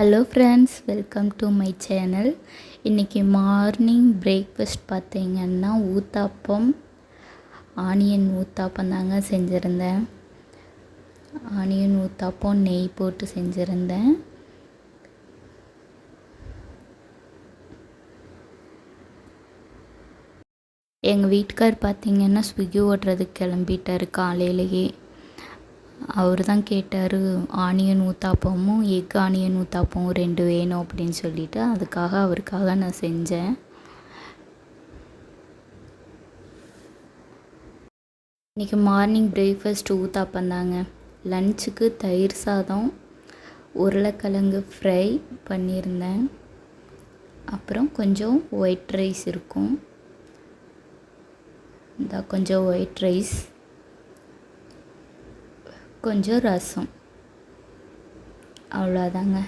Hello friends, welcome to my channel. இன்றைக்கி morning breakfast பார்த்திங்கன்னா uttapam, onion uttapam தாங்க செஞ்சுருந்தேன். ஆனியன் ஊத்தாப்பம் நெய் போட்டு செஞ்சுருந்தேன். எங்கள் வீட்டுக்கார் பார்த்திங்கன்னா ஸ்விக்கி ஓட்டுறதுக்கு கிளம்பிட்டார் காலையிலேயே. அவர் தான் கேட்டார், ஆனியன் ஊத்தாப்பமும் எக் ஆனியன் ஊத்தாப்பமும் 2 வேணும் அப்படின்னு சொல்லிவிட்டு, அவருக்காக நான் செஞ்சேன். இன்றைக்கி மார்னிங் பிரேக்ஃபாஸ்ட் ஊத்தாப்பம் தாங்க. லஞ்சுக்கு தயிர் சாதம், உருளைக்கிழங்கு ஃப்ரை பண்ணியிருந்தேன். அப்புறம் கொஞ்சம் ஒயிட் ரைஸ் இருக்கும். கொஞ்சம் ஒயிட் ரைஸ், கொஞ்சம் ரசம், அவ்வளோதாங்க.